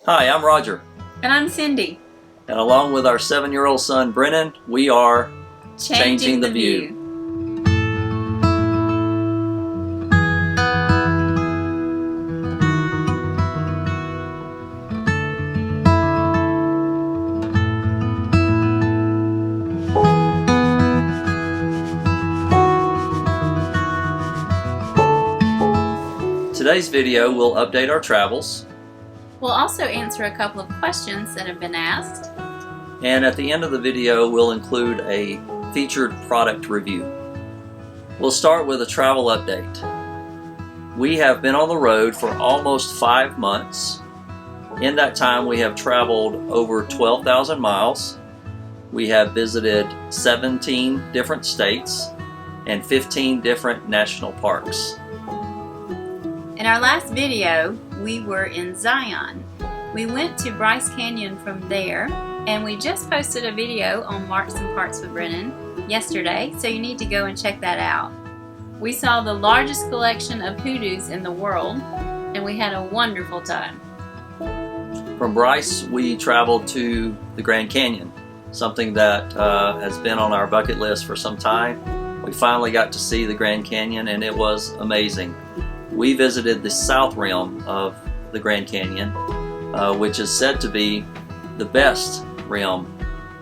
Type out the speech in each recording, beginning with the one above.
Hi, I'm Roger. And I'm Cindy. And along with our 7-year-old son, Brennan, we are Changing the View. Today's video will update our travels. We'll also answer a couple of questions that have been asked. And at the end of the video, we'll include a featured product review. We'll start with a travel update. We have been on the road for almost 5 months. In that time, we have traveled over 12,000 miles. We have visited 17 different states and 15 different national parks. In our last video, we were in Zion. We went to Bryce Canyon from there, and we just posted a video on Marks and Parks with Brennan yesterday, so you need to go and check that out. We saw the largest collection of hoodoos in the world, and we had a wonderful time. From Bryce, we traveled to the Grand Canyon, something that has been on our bucket list for some time. We finally got to see the Grand Canyon, and it was amazing. We visited the south rim of the Grand Canyon, which is said to be the best rim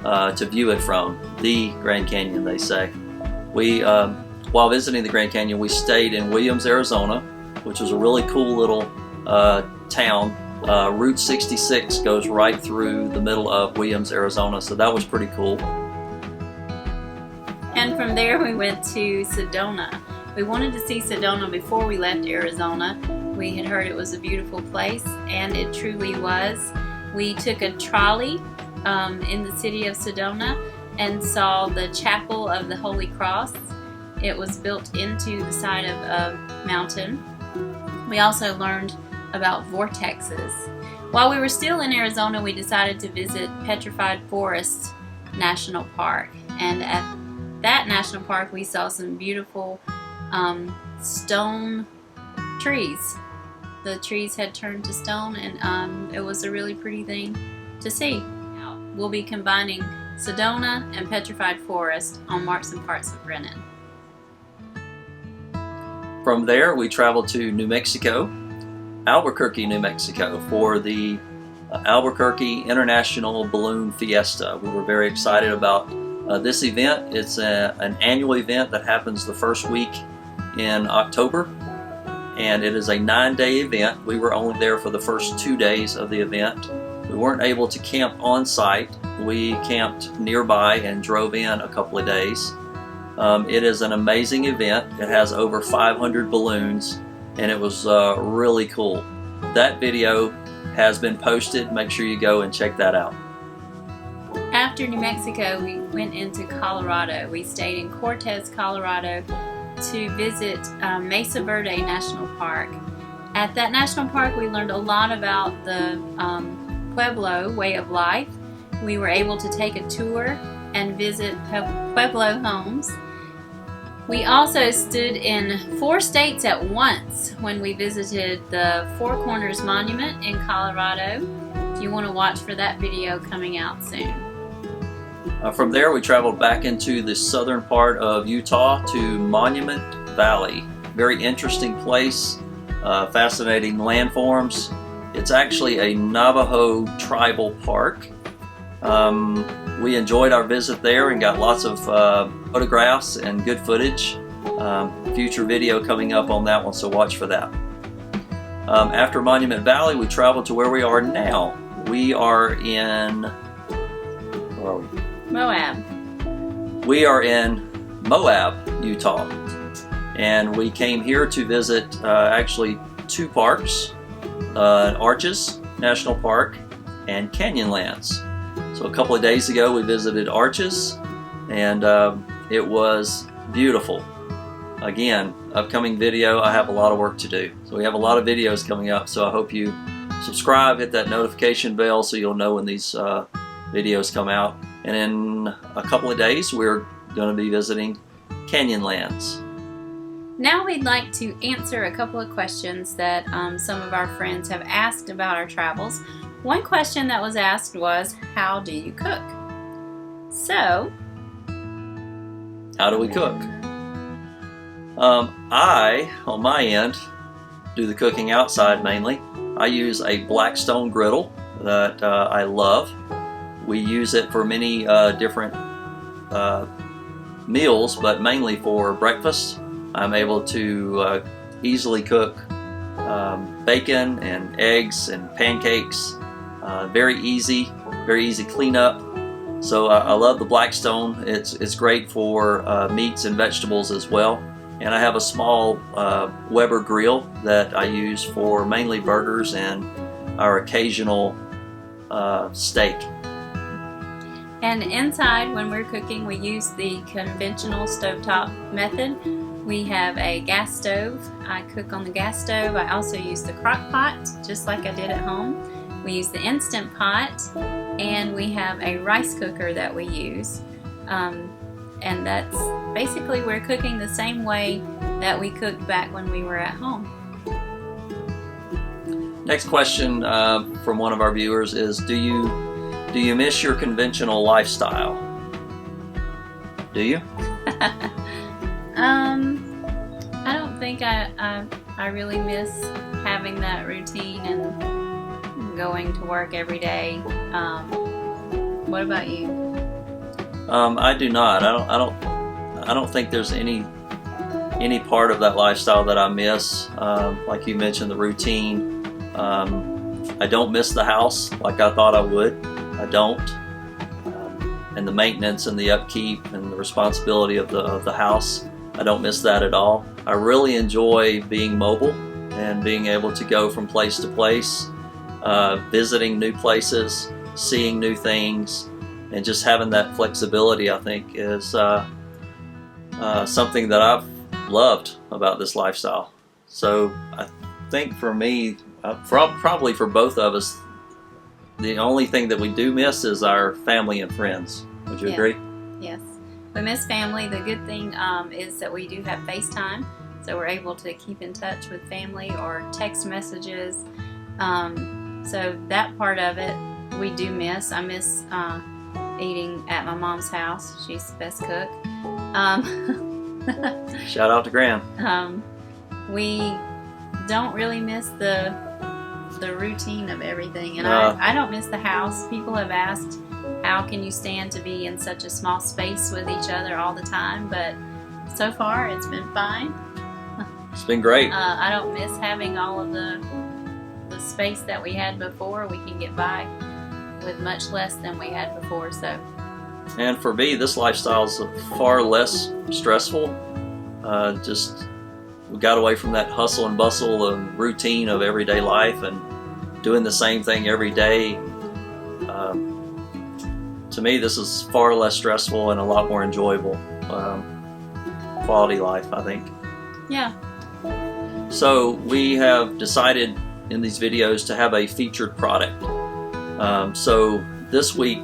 to view it from, the Grand Canyon, they say. We, while visiting the Grand Canyon, we stayed in Williams, Arizona, which was a really cool little town. Route 66 goes right through the middle of Williams, Arizona, so that was pretty cool. And from there we went to Sedona. We wanted to see Sedona before we left Arizona. We had heard it was a beautiful place, and it truly was. We took a trolley in the city of Sedona and saw the Chapel of the Holy Cross. It was built into the side of a mountain. We also learned about vortexes. While we were still in Arizona, we decided to visit Petrified Forest National Park. And at that national park, we saw some beautiful stone trees. The trees had turned to stone, and it was a really pretty thing to see. We'll be combining Sedona and Petrified Forest on Marks and Parks with Brennan. From there, we traveled to New Mexico, Albuquerque, New Mexico, for the Albuquerque International Balloon Fiesta. We were very excited about this event. It's an annual event that happens the first week in October, and it is a 9-day event. We were only there for the first 2 days of the event. We weren't able to camp on site. We camped nearby and drove in a couple of days. It is an amazing event. It has over 500 balloons, and it was really cool. That video has been posted. Make sure you go and check that out. After New Mexico, we went into Colorado. We stayed in Cortez, Colorado to visit Mesa Verde National Park. At that national park, we learned a lot about the Pueblo way of life. We were able to take a tour and visit Pueblo homes. We also stood in 4 states at once when we visited the Four Corners Monument in Colorado. If you want to watch for that video coming out soon. From there, we traveled back into the southern part of Utah to Monument Valley. Very interesting place, fascinating landforms. It's actually a Navajo tribal park. We enjoyed our visit there and got lots of photographs and good footage. Future video coming up on that one, so watch for that. After Monument Valley, we traveled to where we are now. We are in... where are we? Moab. We are in Moab, Utah, and we came here to visit actually 2 parks, Arches National Park and Canyonlands. So a couple of days ago we visited Arches, and it was beautiful. Again, upcoming video, I have a lot of work to do. So we have a lot of videos coming up, so I hope you subscribe, hit that notification bell so you'll know when these videos come out. And in a couple of days, we're going to be visiting Canyonlands. Now we'd like to answer a couple of questions that some of our friends have asked about our travels. One question that was asked was, how do you cook? So, how do we cook? I, on my end, do the cooking outside mainly. I use a Blackstone Griddle that I love. We use it for many different meals, but mainly for breakfast. I'm able to easily cook bacon and eggs and pancakes. Very easy cleanup. So I love the Blackstone. It's great for meats and vegetables as well. And I have a small Weber grill that I use for mainly burgers and our occasional steak. And inside, when we're cooking, we use the conventional stovetop method. We have a gas stove. I cook on the gas stove. I also use the crock pot, just like I did at home. We use the Instant Pot, and we have a rice cooker that we use. And that's basically, we're cooking the same way that we cooked back when we were at home. Next question from one of our viewers is, do you miss your conventional lifestyle? Do you? I don't think I really miss having that routine and going to work every day. What about you? I do not. I don't think there's any part of that lifestyle that I miss. Like you mentioned, the routine. I don't miss the house like I thought I would. I don't. And the maintenance and the upkeep and the responsibility of the house, I don't miss that at all. I really enjoy being mobile and being able to go from place to place, visiting new places, seeing new things, and just having that flexibility, I think, is something that I've loved about this lifestyle. So I think for me, probably for both of us, the only thing that we do miss is our family and friends. Would you agree? Yes. We miss family. The good thing is that we do have FaceTime, so we're able to keep in touch with family or text messages. So that part of it we do miss. I miss eating at my mom's house. She's the best cook. Shout out to Gran. We don't really miss the routine of everything, and I don't miss the house. People have asked, how can you stand to be in such a small space with each other all the time? But so far it's been fine. It's been great. I don't miss having all of the space that we had before. We can get by with much less than we had before. So, and for me, this lifestyle is far less stressful. Just we got away from that hustle and bustle and routine of everyday life and doing the same thing every day. To me, this is far less stressful and a lot more enjoyable. Quality life, I think. Yeah. So we have decided in these videos to have a featured product. So this week,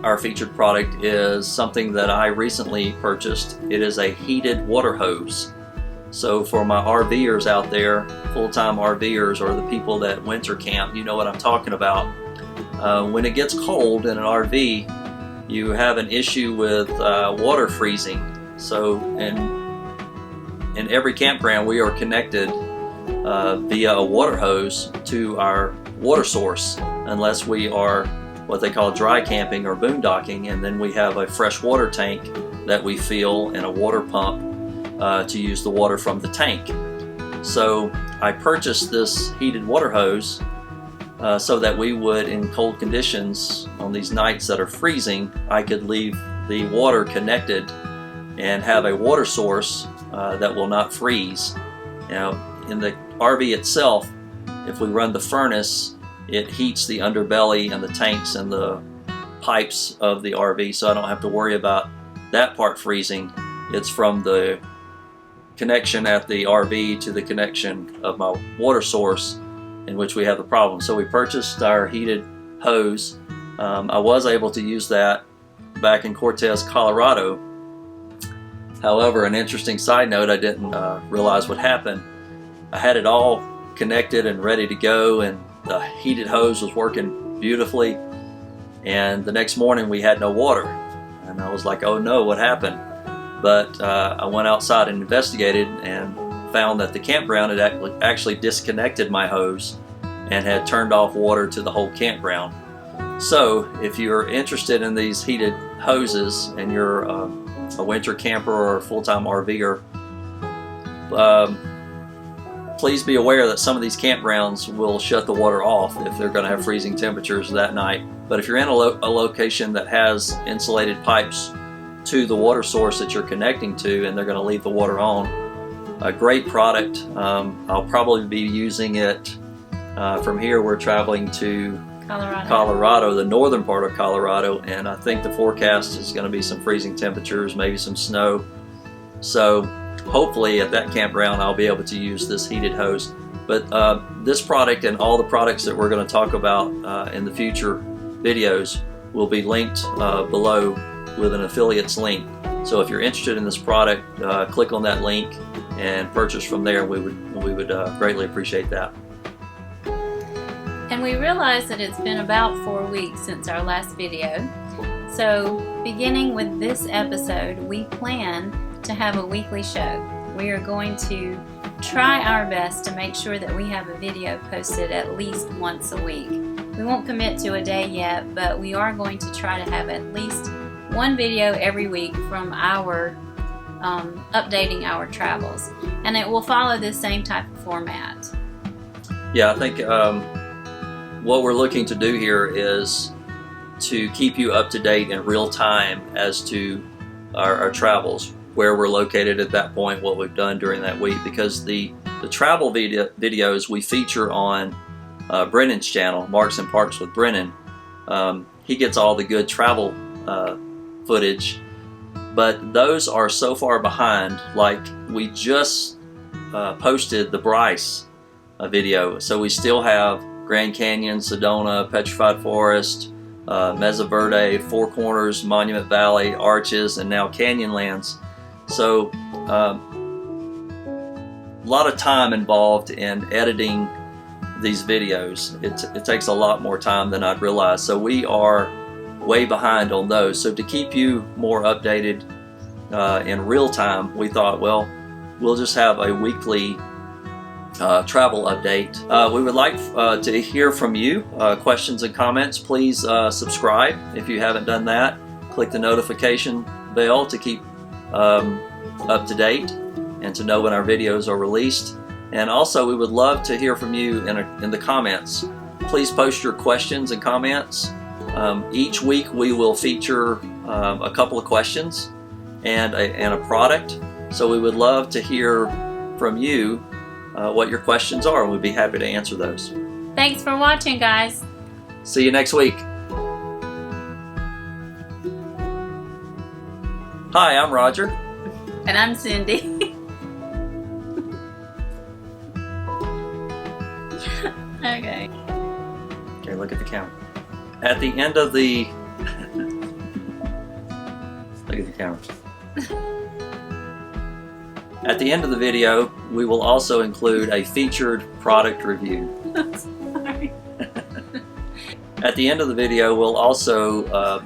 our featured product is something that I recently purchased. It is a heated water hose. So for my RVers out there, full-time RVers, or the people that winter camp, you know what I'm talking about. When it gets cold in an RV, you have an issue with water freezing. So in every campground, we are connected via a water hose to our water source, unless we are what they call dry camping or boondocking, and then we have a fresh water tank that we fill and a water pump to use the water from the tank. So I purchased this heated water hose so that we would, in cold conditions on these nights that are freezing, I could leave the water connected and have a water source that will not freeze. Now, in the RV itself, if we run the furnace, it heats the underbelly and the tanks and the pipes of the RV, so I don't have to worry about that part freezing. It's from the connection at the RV to the connection of my water source in which we have the problem. So we purchased our heated hose. I was able to use that back in Cortez, Colorado. However, an interesting side note, I didn't realize what happened. I had it all connected and ready to go, and the heated hose was working beautifully. And the next morning we had no water. And I was like, oh no, what happened? But I went outside and investigated and found that the campground had actually disconnected my hose and had turned off water to the whole campground. So if you're interested in these heated hoses and you're a winter camper or a full-time RVer, please be aware that some of these campgrounds will shut the water off if they're going to have freezing temperatures that night. But if you're in a location that has insulated pipes to the water source that you're connecting to and they're going to leave the water on, a great product. I'll probably be using it from here. We're traveling to Colorado, the northern part of Colorado, and I think the forecast is going to be some freezing temperatures, maybe some snow. So hopefully at that campground I'll be able to use this heated hose. But this product and all the products that we're going to talk about in the future videos will be linked below with an affiliate's link. So if you're interested in this product, click on that link and purchase from there. We would greatly appreciate that. And we realized that it's been about 4 weeks since our last video. So beginning with this episode, we plan to have a weekly show. We are going to try our best to make sure that we have a video posted at least once a week. We won't commit to a day yet, but we are going to try to have at least one video every week from our updating our travels. And it will follow the same type of format. Yeah, I think what we're looking to do here is to keep you up to date in real time as to our travels, where we're located at that point, what we've done during that week, because the travel videos we feature on Brennan's channel, Marks and Parks with Brennan. He gets all the good travel footage, but those are so far behind. Like we just posted the Bryce video, so we still have Grand Canyon, Sedona, Petrified Forest, Mesa, Verde, Four Corners, Monument Valley, Arches, and now Canyonlands. So a lot of time involved in editing these videos. It takes a lot more time than I'd realized. So we are way behind on those. So to keep you more updated in real time, we thought, well, we'll just have a weekly travel update. We would like to hear from you. Questions and comments. Please subscribe if you haven't done that. Click the notification bell to keep up to date and to know when our videos are released. And also we would love to hear from you in the comments. Please post your questions and comments. Each week we will feature a couple of questions and a product. So we would love to hear from you what your questions are, and we'd be happy to answer those. Thanks for watching, guys. See you next week. Hi, I'm Roger. And I'm Cindy. Okay. Okay, look at the camera. At the end of the... Look at the camera. At the end of the video, we will also include a featured product review. Sorry. At the end of the video, we'll also